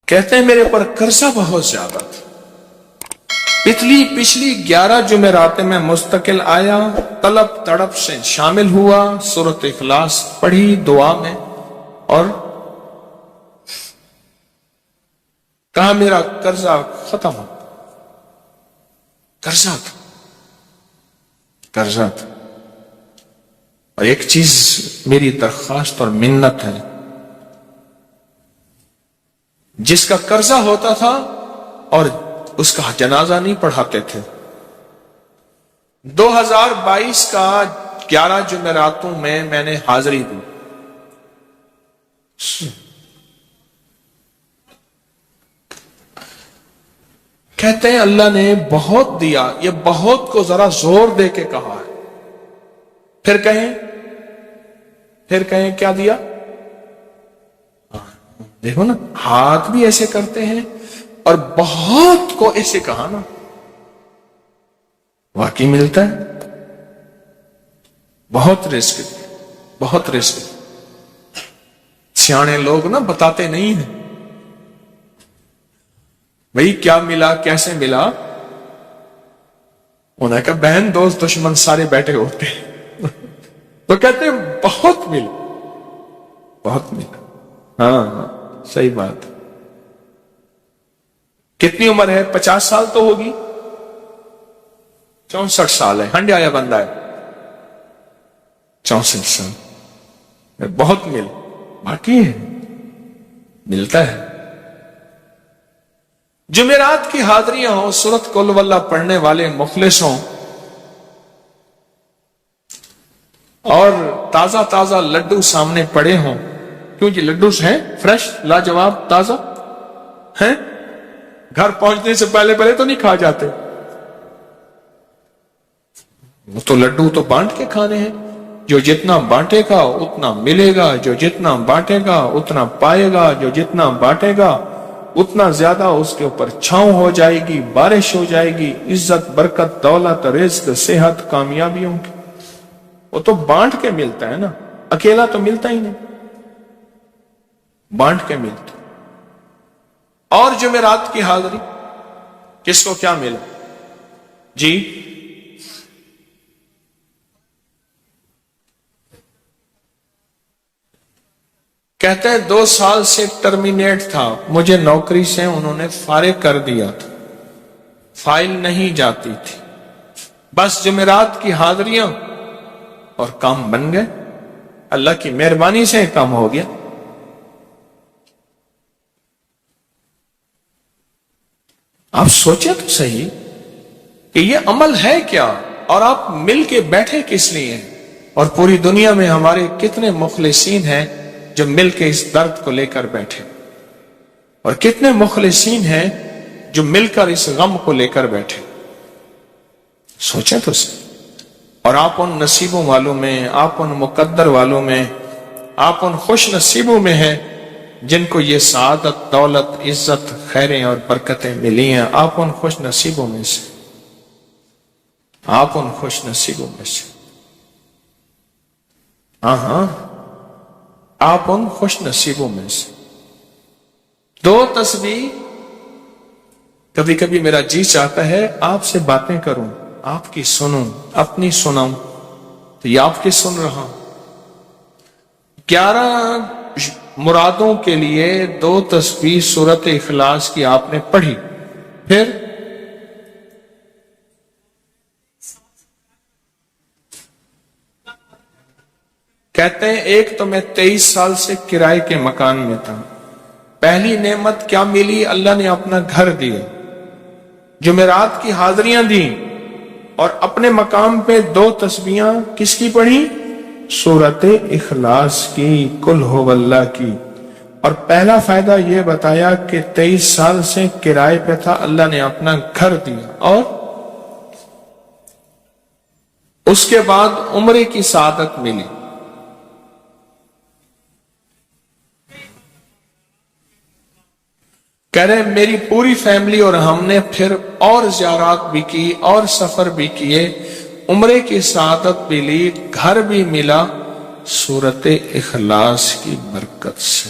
کہتے ہیں میرے پر قرضہ بہت زیادہ تھا، پچھلی 11 جمعراتیں میں مستقل آیا، طلب تڑپ سے شامل ہوا، سورۃ اخلاص پڑھی دعا میں، اور کہا میرا قرضہ ختم ہو۔ قرضہ تھا۔ اور ایک چیز میری درخواست اور منت ہے، جس کا قرضہ ہوتا تھا اور اس کا جنازہ نہیں پڑھاتے تھے، 2022 کا 11 جمعراتوں میں نے حاضری دی۔ کہتے ہیں اللہ نے بہت دیا، یہ بہت کو ذرا زور دے کے کہا ہے، پھر کہیں کیا دیا؟ دیکھو نا، ہاتھ بھی ایسے کرتے ہیں اور بہت کو ایسے کہا نا، واقعی ملتا ہے۔ بہت رزق سیانے لوگ نا بتاتے نہیں ہیں بھئی کیا ملا، کیسے ملا۔ انہوں نے کہا بہن دوست دشمن سارے بیٹھے ہوتے ہیں تو کہتے ہیں بہت ملا۔ ہاں صحیح بات۔ کتنی عمر ہے؟ 50 سال تو ہوگی، 64 سال ہے، ہنڈے آیا بندہ ہے، 64 سال، بہت باقی ہے، ملتا ہے۔ جمعرات کی حاضریاں ہوں، سورۃ قل واللہ پڑھنے والے مخلص ہوں، اور تازہ لڈو سامنے پڑے ہوں، کیوں جی لڈو ہیں فریش لاجواب تازہ ہیں، گھر پہنچنے سے پہلے تو نہیں کھا جاتے، وہ تو لڈو تو بانٹ کے کھانے ہیں، جو جتنا بانٹے گا اتنا ملے گا، جو جتنا بانٹے گا اتنا پائے گا، جو جتنا بانٹے گا اتنا زیادہ اس کے اوپر چھاؤں ہو جائے گی، بارش ہو جائے گی، عزت برکت دولت رزق صحت کامیابیوں کی، وہ تو بانٹ کے ملتا ہے نا، اکیلا تو ملتا ہی نہیں، بانٹ کے ملتا۔ اور جمعرات کی حاضری کس کو کیا ملا جی؟ کہتے ہیں 2 سال سے ٹرمینیٹ تھا، مجھے نوکری سے انہوں نے فارغ کر دیا تھا، فائل نہیں جاتی تھی، بس جمعرات کی حاضریاں اور کام بن گئے، اللہ کی مہربانی سے کام ہو گیا۔ آپ سوچیں تو صحیح کہ یہ عمل ہے کیا، اور آپ مل کے بیٹھے کس لیے ہیں، اور پوری دنیا میں ہمارے کتنے مخلصین ہیں جو مل کے اس درد کو لے کر بیٹھے، اور کتنے مخلصین ہیں جو مل کر اس غم کو لے کر بیٹھے۔ سوچیں تو صحیح۔ اور آپ ان نصیبوں والوں میں، آپ ان مقدر والوں میں، آپ ان خوش نصیبوں میں ہیں جن کو یہ سعادت دولت عزت خیریں اور برکتیں ملی ہیں، آپ ان خوش نصیبوں میں سے، آپ ان خوش نصیبوں میں سے، ہاں آپ ان خوش نصیبوں میں سے۔ 2 تسبیح، کبھی کبھی میرا جی چاہتا ہے آپ سے باتیں کروں، آپ کی سنوں، اپنی سناؤں، تو یہ آپ کی سن رہا ہوں۔ 11 مرادوں کے لیے 2 تسبیح سورۃ اخلاص کی آپ نے پڑھی، پھر کہتے ہیں ایک تو میں 23 سال سے کرائے کے مکان میں تھا، پہلی نعمت کیا ملی؟ اللہ نے اپنا گھر دیا، جمعرات کی حاضریاں دیں، اور اپنے مقام پہ 2 تسبیحاں کس کی پڑھی؟ سورۃ اخلاص کی، قل هو اللہ کی۔ اور پہلا فائدہ یہ بتایا کہ 23 سال سے کرائے پہ تھا، اللہ نے اپنا گھر دیا، اور اس کے بعد عمرے کی سعادت ملی۔ کہہ رہے میری پوری فیملی اور ہم نے پھر اور زیارات بھی کی اور سفر بھی کیے، عمرے کی سعادت بھی لی، گھر بھی ملا، سورۃ اخلاص کی برکت سے۔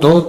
2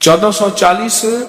1440।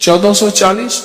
1440।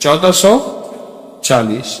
1440।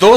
2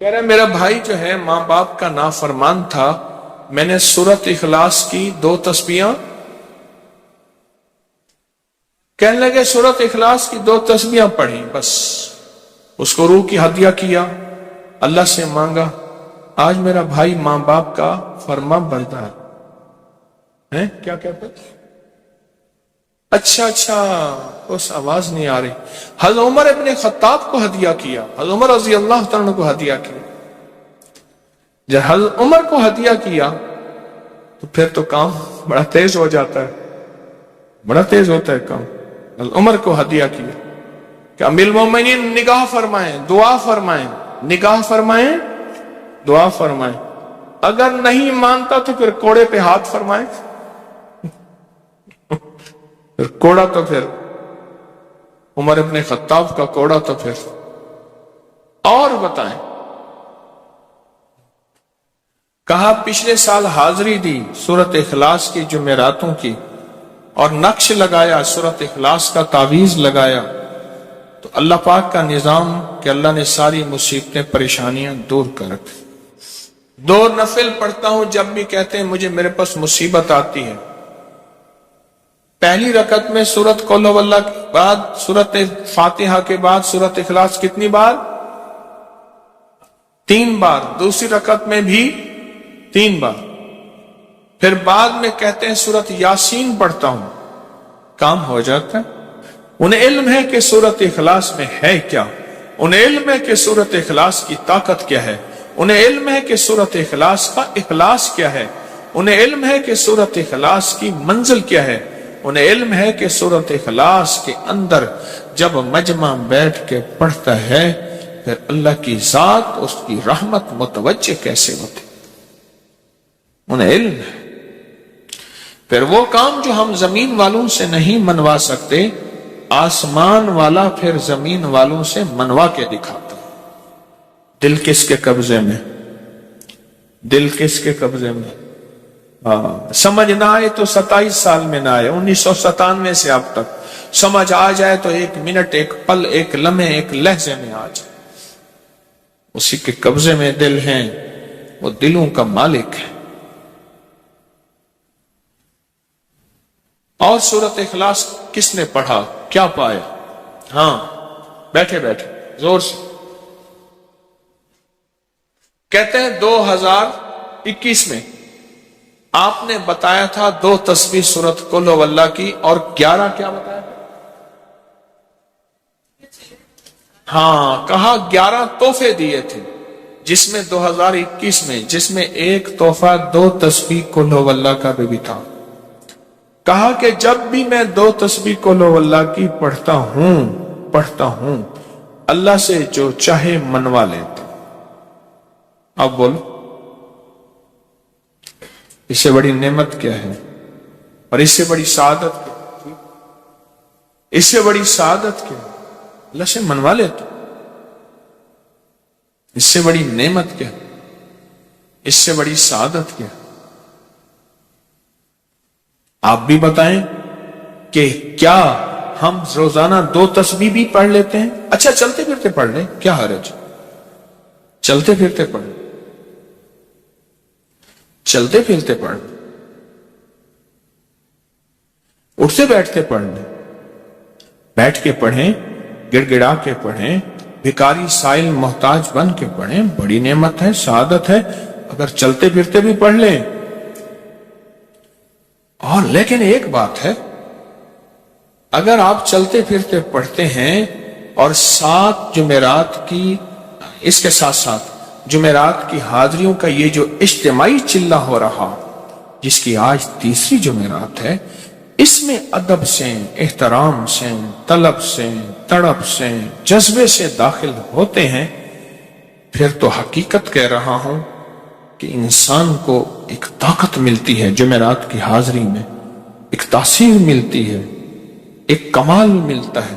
کہہ رہے میرا بھائی جو ہے ماں باپ کا نافرمان تھا، میں نے سورت اخلاص کی 2 تسبیحاں، کہنے لگے سورت اخلاص کی 2 تسبیحاں پڑھی، بس اس کو روح کی ہدیہ کیا، اللہ سے مانگا، آج میرا بھائی ماں باپ کا فرما بردار ہے۔ کیا کہتے؟ اچھا اس آواز نہیں آ رہی۔ حضرت عمر ابن خطاب کو ہدیہ کیا، حضرت عمر رضی اللہ تعالیٰ کو ہدیہ کیا۔ جب حضرت عمر کو ہدیہ کیا تو پھر تو کام بڑا تیز ہو جاتا ہے، بڑا تیز ہوتا ہے کام۔ حضرت عمر کو ہدیہ کیا کہ امیر المومنین نگاہ فرمائیں، دعا فرمائیں، نگاہ فرمائیں، دعا فرمائیں، اگر نہیں مانتا تو پھر کوڑے پہ ہاتھ فرمائیں، پھر کوڑا تو پھر عمر ابن خطاب کا کوڑا تو پھر اور بتائیں۔ کہا پچھلے سال حاضری دی سورت اخلاص کی جمعراتوں کی، اور نقش لگایا سورت اخلاص کا، تعویذ لگایا، تو اللہ پاک کا نظام کہ اللہ نے ساری مصیبتیں پریشانیاں دور کر رکھی۔ 2 نفل پڑھتا ہوں جب بھی کہتے ہیں مجھے میرے پاس مصیبت آتی ہے۔ پہلی رکعت میں سورت قل ہو اللہ کے بعد، سورت فاتحہ کے بعد سورت اخلاص کتنی بار؟ 3 بار۔ دوسری رکعت میں بھی 3 بار۔ پھر بعد میں کہتے ہیں سورت یاسین پڑھتا ہوں، کام ہو جاتا ہے۔ انہیں علم ہے کہ سورت اخلاص میں ہے کیا، انہیں علم ہے کہ سورت اخلاص کی طاقت کیا ہے، انہیں علم ہے کہ سورت اخلاص کا اخلاص کیا ہے، انہیں علم ہے کہ سورت اخلاص کی منزل کیا ہے، انہیں علم ہے کہ سورت اخلاص کے اندر جب مجمع بیٹھ کے پڑھتا ہے پھر اللہ کی ذات، اس کی رحمت متوجہ کیسے ہوتی، انہیں علم ہے۔ پھر وہ کام جو ہم زمین والوں سے نہیں منوا سکتے، آسمان والا پھر زمین والوں سے منوا کے دکھاتا۔ دل کس کے قبضے میں؟ دل کس کے قبضے میں؟ سمجھ نہ آئے تو 27 سال میں نہ آئے، 1997 سے اب تک سمجھ آ جائے تو 1 منٹ، 1 پل، 1 لمحے، 1 لہجے میں آ جائے۔ اسی کے قبضے میں دل ہیں، وہ دلوں کا مالک ہے۔ اور سورت اخلاص کس نے پڑھا کیا پایا؟ ہاں بیٹھے بیٹھے زور سے کہتے ہیں 2021 میں آپ نے بتایا تھا 2 تسبیح سورت قل ہو اللہ کی، اور 11 کیا بتایا تھا؟ ہاں کہا 11 تحفے دیے تھے، جس میں 2021 میں جس میں ایک تحفہ 2 تسبیح قل ہو اللہ کا بھی تھا۔ کہا کہ جب بھی میں 2 تسبیح قل ہو اللہ کی پڑھتا ہوں اللہ سے جو چاہے منوا لیتا۔ اب بولو اس سے بڑی نعمت کیا ہے، اور اس سے بڑی سعادت کیا؟ اس سے بڑی سعادت کیا؟ اللہ سے منوا لیتا۔ اس سے بڑی نعمت کیا؟ اس سے بڑی سعادت کیا؟ آپ بھی بتائیں کہ کیا ہم روزانہ 2 تسبیح بھی پڑھ لیتے ہیں؟ اچھا چلتے پھرتے پڑھ لیں، کیا حرج؟ چلتے پھرتے پڑھ لیں، چلتے پھرتے پڑھ لیں، اٹھتے بیٹھتے پڑھ لیں، بیٹھ کے پڑھیں، گڑ گڑا کے پڑھیں، بھکاری سائل محتاج بن کے پڑھیں، بڑی نعمت ہے، سعادت ہے اگر چلتے پھرتے بھی پڑھ لیں۔ اور لیکن ایک بات ہے، اگر آپ چلتے پھرتے پڑھتے ہیں اور 7 جمعرات کی، اس کے ساتھ ساتھ جمعرات کی حاضریوں کا یہ جو اجتماعی چلہ ہو رہا، جس کی آج 3ری جمعرات ہے، اس میں ادب سے، احترام سے، طلب سے، تڑپ سے، جذبے سے داخل ہوتے ہیں، پھر تو حقیقت کہہ رہا ہوں کہ انسان کو ایک طاقت ملتی ہے، جمعرات کی حاضری میں ایک تاثیر ملتی ہے، ایک کمال ملتا ہے،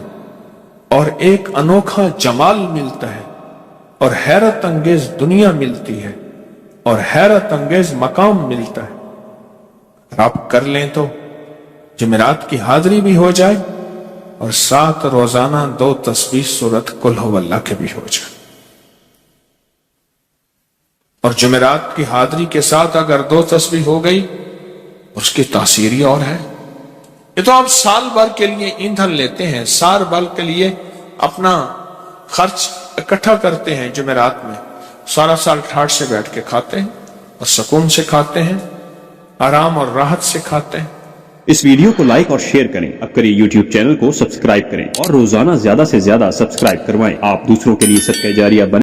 اور ایک انوکھا جمال ملتا ہے، اور حیرت انگیز دنیا ملتی ہے، اور حیرت انگیز مقام ملتا ہے۔ اگر آپ کر لیں تو جمعرات کی حاضری بھی ہو جائے، اور ساتھ روزانہ 2 تسبیح سورت قل ہو اللہ کے بھی ہو جائے۔ اور جمعرات کی حاضری کے ساتھ اگر 2 تسبیح ہو گئی اس کی تاثیر ہی اور ہے. یہ تو آپ سال بھر کے لیے ایندھن لیتے ہیں، سال بھر کے لیے اپنا خرچ اکٹھا کرتے ہیں، جمعرات میں سارا سال ٹھاٹ سے بیٹھ کے کھاتے ہیں اور سکون سے کھاتے ہیں، آرام اور راحت سے کھاتے ہیں. اس ویڈیو کو لائک اور شیئر کریں. اب کریں یوٹیوب چینل کو سبسکرائب کریں اور روزانہ زیادہ سے زیادہ سبسکرائب کروائیں. آپ دوسروں کے لیے صدقہ جاریہ بنیں.